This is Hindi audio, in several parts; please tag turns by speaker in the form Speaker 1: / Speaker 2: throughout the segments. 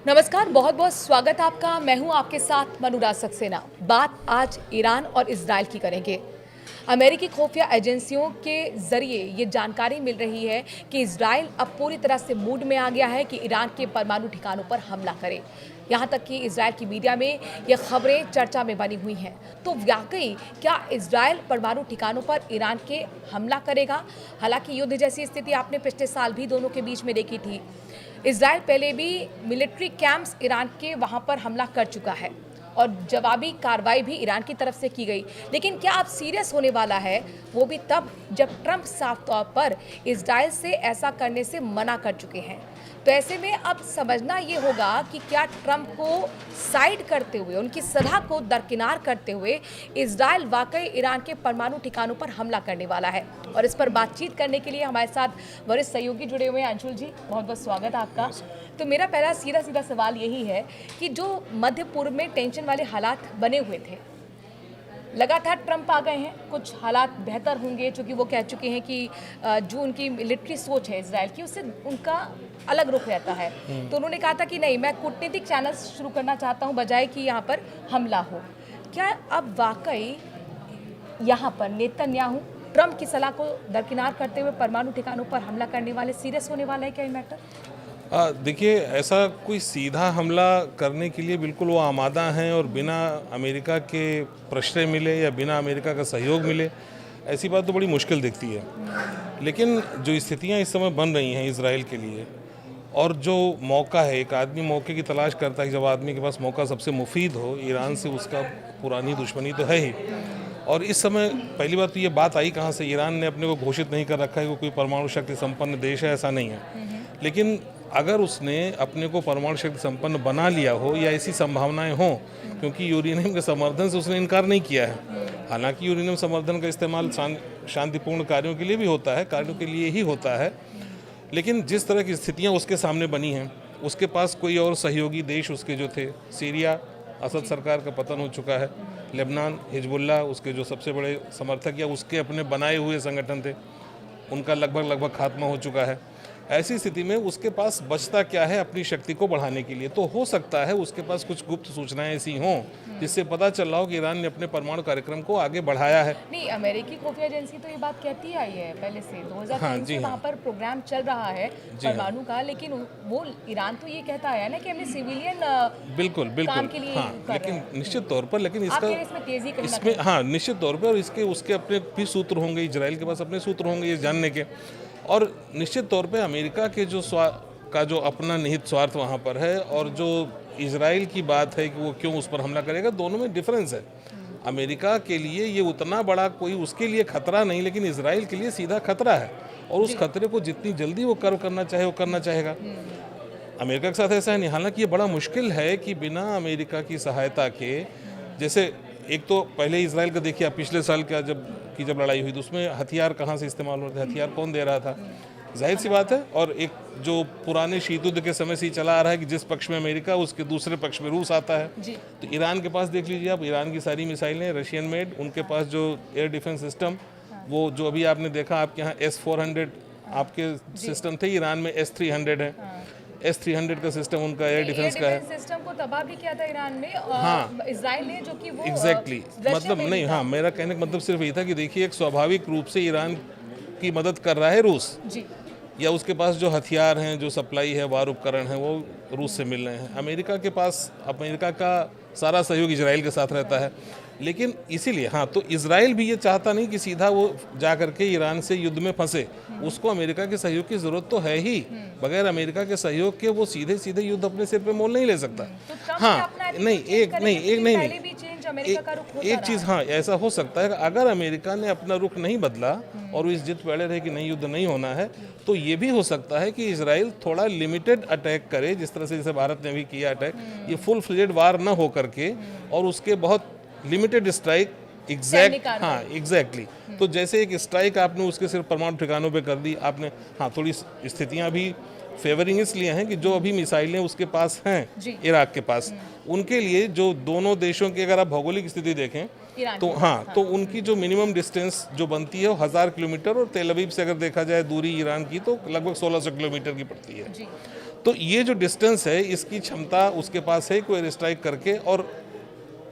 Speaker 1: नमस्कार, बहुत बहुत स्वागत है आपका। मैं हूं आपके साथ मनुराज सक्सेना। बात आज ईरान और इजराइल की करेंगे। अमेरिकी खुफिया एजेंसियों के जरिए ये जानकारी मिल रही है कि इजराइल अब पूरी तरह से मूड में आ गया है कि ईरान के परमाणु ठिकानों पर हमला करे। यहाँ तक कि इजराइल की मीडिया में ये खबरें चर्चा में बनी हुई हैं। तो वाकई क्या इजराइल परमाणु ठिकानों पर ईरान के हमला करेगा? हालांकि युद्ध जैसी स्थिति आपने पिछले साल भी दोनों के बीच में देखी थी। इजराइल पहले भी मिलिट्री कैंप्स ईरान के वहां पर हमला कर चुका है और जवाबी कार्रवाई भी ईरान की तरफ से की गई। लेकिन क्या अब सीरियस होने वाला है, वो भी तब जब ट्रंप साफ तौर पर इजराइल से ऐसा करने से मना कर चुके हैं। तो ऐसे में अब समझना ये होगा कि क्या ट्रंप को साइड करते हुए, उनकी सलाह को दरकिनार करते हुए इजराइल वाकई ईरान के परमाणु ठिकानों पर हमला करने वाला है। और इस पर बातचीत करने के लिए हमारे साथ वरिष्ठ सहयोगी जुड़े हुए हैं। अंशुल जी, बहुत बहुत स्वागत है आपका। तो मेरा पहला सीधा सवाल यही है कि जो मध्य पूर्व में टेंशन वाले हालात बने हुए थे, लगातार ट्रंप आ गए हैं, कुछ हालात बेहतर होंगे, चूँकि वो कह चुके हैं कि जो उनकी मिलिट्री सोच है इजराइल की, उससे उनका अलग रुख रहता है। तो उन्होंने कहा था कि नहीं, मैं कूटनीतिक चैनल शुरू करना चाहता हूं बजाय कि यहाँ पर हमला हो। क्या अब वाकई यहाँ पर नेतन्याहू ट्रंप की सलाह को दरकिनार करते हुए परमाणु ठिकानों पर हमला करने वाले सीरियस होने वाला है क्या ये मैटर?
Speaker 2: देखिए, ऐसा कोई सीधा हमला करने के लिए बिल्कुल वो आमादा हैं और बिना अमेरिका के प्रश्रय मिले या बिना अमेरिका का सहयोग मिले, ऐसी बात तो बड़ी मुश्किल दिखती है। लेकिन जो स्थितियां इस समय बन रही हैं इजराइल के लिए, और जो मौका है, एक आदमी मौके की तलाश करता है, जब आदमी के पास मौका सबसे मुफीद हो, ईरान से उसका पुरानी दुश्मनी तो है ही। और इस समय पहली बात तो ये बात आई कहाँ से, ईरान ने अपने को घोषित नहीं कर रखा है कि कोई परमाणु शक्ति संपन्न देश है, ऐसा नहीं है। लेकिन अगर उसने अपने को परमाणु शक्ति संपन्न बना लिया हो या ऐसी संभावनाएं हों, क्योंकि यूरेनियम के समर्थन से उसने इनकार नहीं किया है। हालांकि यूरेनियम समर्थन का इस्तेमाल शांतिपूर्ण कार्यों के लिए भी होता है, कार्यों के लिए ही होता है। लेकिन जिस तरह की स्थितियां उसके सामने बनी हैं, उसके पास कोई और सहयोगी देश उसके जो थे, सीरिया, असद सरकार का पतन हो चुका है, लेबनान, हिजबुल्लाह उसके जो सबसे बड़े समर्थक या उसके अपने बनाए हुए संगठन थे, उनका लगभग खात्मा हो चुका है। ऐसी स्थिति में उसके पास बचता क्या है अपनी शक्ति को बढ़ाने के लिए? तो हो सकता है उसके पास कुछ गुप्त सूचनाएं ऐसी हों जिससे पता चल रहा हो कि ईरान ने अपने परमाणु कार्यक्रम को आगे बढ़ाया है।
Speaker 1: नहीं, अमेरिकी खुफिया एजेंसी तो ये बात कहती आई है पहले से, 2003
Speaker 2: हाँ,
Speaker 1: से वहाँ पर प्रोग्राम चल रहा है परमाणु का। लेकिन वो ईरान तो ये कहता है ना कि हमने सिविलियन
Speaker 2: बिल्कुल
Speaker 1: काम के लिए
Speaker 2: हाँ, लेकिन निश्चित तौर पर, लेकिन
Speaker 1: इसमें तेजी कहीं ना
Speaker 2: इसमें हाँ, निश्चित तौर पर, और उसके अपने भी सूत्र होंगे, इजराइल के पास अपने सूत्र होंगे ये जानने के। और निश्चित तौर पे अमेरिका के जो अपना निहित स्वार्थ वहाँ पर है, और जो इजराइल की बात है कि वो क्यों उस पर हमला करेगा, दोनों में डिफरेंस है। अमेरिका के लिए ये उतना बड़ा कोई उसके लिए खतरा नहीं, लेकिन इजराइल के लिए सीधा खतरा है, और उस खतरे को जितनी जल्दी वो कर्व करना चाहे वो करना चाहेगा। अमेरिका के साथ ऐसा है नहीं। हालांकि ये बड़ा मुश्किल है कि बिना अमेरिका की सहायता के, जैसे एक तो पहले इजराइल का देखिए, पिछले साल का जब लड़ाई हुई तो उसमें हथियार कहाँ से इस्तेमाल हो रहे थे, हथियार कौन दे रहा था? जाहिर सी बात है। और एक जो पुराने शीत युद्ध के समय से ही चला आ रहा है कि जिस पक्ष में अमेरिका, उसके दूसरे पक्ष में रूस आता है। तो ईरान के पास देख लीजिए आप, ईरान की सारी मिसाइलें रशियन मेड, उनके पास जो एयर डिफेंस सिस्टम, वो जो अभी आपने देखा आपके यहाँ S-400 आपके सिस्टम थे, ईरान में S-300 है। S-300 का सिस्टम उनका एयर डिफेंस का है।
Speaker 1: सिस्टम को तबाह भी किया था ईरान में,
Speaker 2: हाँ,
Speaker 1: इजराइल ने, जो कि वो
Speaker 2: एग्जैक्टली मतलब नहीं, हाँ, मेरा कहने का मतलब सिर्फ यही था कि देखिए, एक स्वाभाविक रूप से ईरान की मदद कर रहा है रूस
Speaker 1: जी,
Speaker 2: या उसके पास जो हथियार हैं, जो सप्लाई है, वार उपकरण है, वो रूस से मिल रहे हैं। अमेरिका के पास अमेरिका का सारा सहयोग इजराइल के साथ रहता है। लेकिन इसीलिए हाँ, तो इजराइल भी ये चाहता नहीं कि सीधा वो जा करके ईरान से युद्ध में फंसे। उसको अमेरिका के सहयोग की जरूरत तो है ही। बगैर अमेरिका के सहयोग के वो सीधे युद्ध अपने सिर पे मोल नहीं ले सकता। हाँ, एक चीज़ हाँ, ऐसा हो सकता है कि अगर अमेरिका ने अपना रुख नहीं बदला और वो इस जिद पे अड़े रहे कि नहीं, युद्ध नहीं होना है, तो ये भी हो सकता है कि इजराइल थोड़ा लिमिटेड अटैक करे, जिस तरह से जैसे भारत ने भी किया अटैक, ये फुल फ्लेजेड वार ना हो करके, और उसके बहुत लिमिटेड स्ट्राइक, एग्जैक्टली। तो जैसे एक स्ट्राइक आपने उसके सिर्फ परमाणु ठिकानों पे कर दी आपने, हाँ, थोड़ी स्थितियां भी फेवरिंग इसलिए हैं कि जो अभी मिसाइलें उसके पास हैं इराक के पास, उनके लिए जो दोनों देशों की अगर आप भौगोलिक स्थिति देखें तो हाँ, तो उनकी जो मिनिमम डिस्टेंस जो बनती है वो 1000 किलोमीटर, और तेल अवीव से अगर देखा जाए दूरी ईरान की तो लगभग 1600 किलोमीटर की पड़ती है। तो ये जो डिस्टेंस है, इसकी क्षमता उसके पास है कोई एयर स्ट्राइक करके, और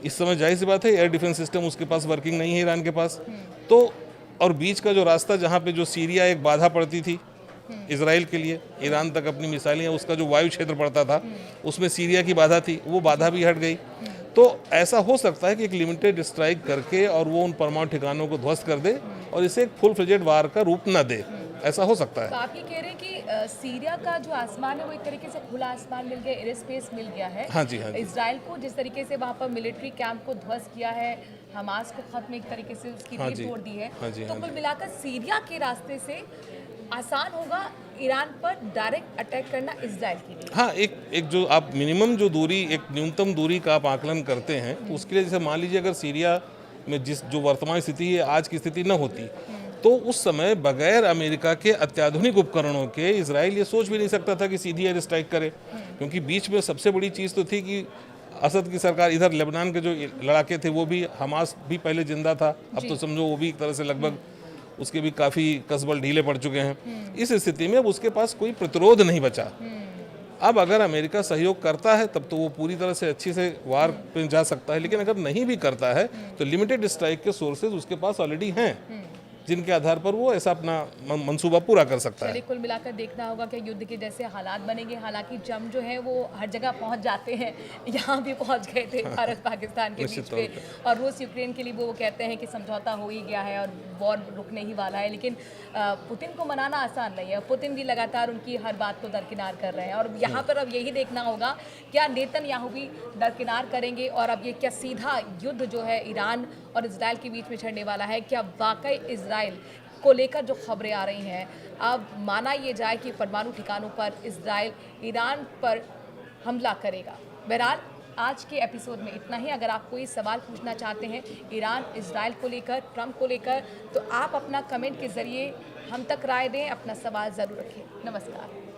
Speaker 2: इस समय जाहिर सी बात है एयर डिफेंस सिस्टम उसके पास वर्किंग नहीं है ईरान के पास। तो और बीच का जो रास्ता जहाँ पे जो सीरिया एक बाधा पड़ती थी इसराइल के लिए, ईरान तक अपनी मिसाइलें, उसका जो वायु क्षेत्र पड़ता था उसमें सीरिया की बाधा थी, वो बाधा भी हट गई। तो ऐसा हो सकता है कि एक लिमिटेड स्ट्राइक करके और वो उन परमाणु ठिकानों को ध्वस्त कर दे और इसे एक फुल फ्लेजेड वार का रूप न दे, ऐसा हो सकता
Speaker 1: तो
Speaker 2: है।
Speaker 1: आप ये कह रहे हैं कि सीरिया का जो आसमान है वो एक तरीके से खुला आसमान मिल गया, एयर स्पेस मिल गया है।
Speaker 2: हाँ जी, हाँ जी।
Speaker 1: इजराइल को जिस तरीके से वहाँ पर मिलिट्री कैंप को ध्वस्त किया है, हमास को खत्म एक तरीके से उसकी
Speaker 2: हाँ
Speaker 1: रीढ़
Speaker 2: जी।
Speaker 1: तोड़ दी है,
Speaker 2: हाँ जी,
Speaker 1: तो
Speaker 2: हाँ
Speaker 1: कुल
Speaker 2: जी।
Speaker 1: मिलाकर सीरिया के रास्ते से आसान होगा ईरान पर डायरेक्ट अटैक करना इजराइल के लिए।
Speaker 2: हाँ, एक जो आप मिनिमम जो दूरी, एक न्यूनतम दूरी का आप आकलन करते हैं, तो उसके लिए जैसे मान लीजिए अगर सीरिया में जिस जो वर्तमान स्थिति है, आज की स्थिति न होती, तो उस समय बगैर अमेरिका के अत्याधुनिक उपकरणों के इजराइल ये सोच भी नहीं सकता था कि सीधी एयर स्ट्राइक करे, क्योंकि बीच में सबसे बड़ी चीज़ तो थी कि असद की सरकार, इधर लेबनान के जो लड़ाके थे वो भी, हमास भी पहले जिंदा था, अब तो समझो वो भी एक तरह से लगभग उसके भी काफ़ी कसबल ढीले पड़ चुके हैं। इस स्थिति में अब उसके पास कोई प्रतिरोध नहीं बचा। अब अगर अमेरिका सहयोग करता है तब तो वो पूरी तरह से अच्छी से वार पे जा सकता है, लेकिन अगर नहीं भी करता है तो लिमिटेड स्ट्राइक के सोर्सेज उसके पास ऑलरेडी हैं, जिनके आधार पर वो ऐसा अपना मंसूबा पूरा कर सकता है।
Speaker 1: चलिए, कुल मिलाकर देखना होगा कि युद्ध के जैसे हालात बनेंगे। हालांकि जंग जो है वो हर जगह पहुंच जाते हैं, यहाँ भी पहुंच गए थे भारत पाकिस्तान के बीच में, और रूस यूक्रेन के लिए वो कहते हैं कि समझौता हो ही गया है और वॉर रुकने ही वाला है। लेकिन पुतिन को मनाना आसान नहीं है, पुतिन भी लगातार उनकी हर बात को दरकिनार कर रहे हैं, और यहाँ पर अब यही देखना होगा क्या नेतन्याहू भी दरकिनार करेंगे, और अब ये क्या सीधा युद्ध जो है ईरान और इजराइल के बीच में छिड़ने वाला है। क्या वाकई इजराइल को लेकर जो खबरें आ रही हैं, अब माना ये जाए कि परमाणु ठिकानों पर इजराइल ईरान पर हमला करेगा। बहरहाल आज के एपिसोड में इतना ही। अगर आप कोई सवाल पूछना चाहते हैं ईरान इजराइल को लेकर, ट्रंप को लेकर, तो आप अपना कमेंट के ज़रिए हम तक राय दें, अपना सवाल ज़रूर रखें। नमस्कार।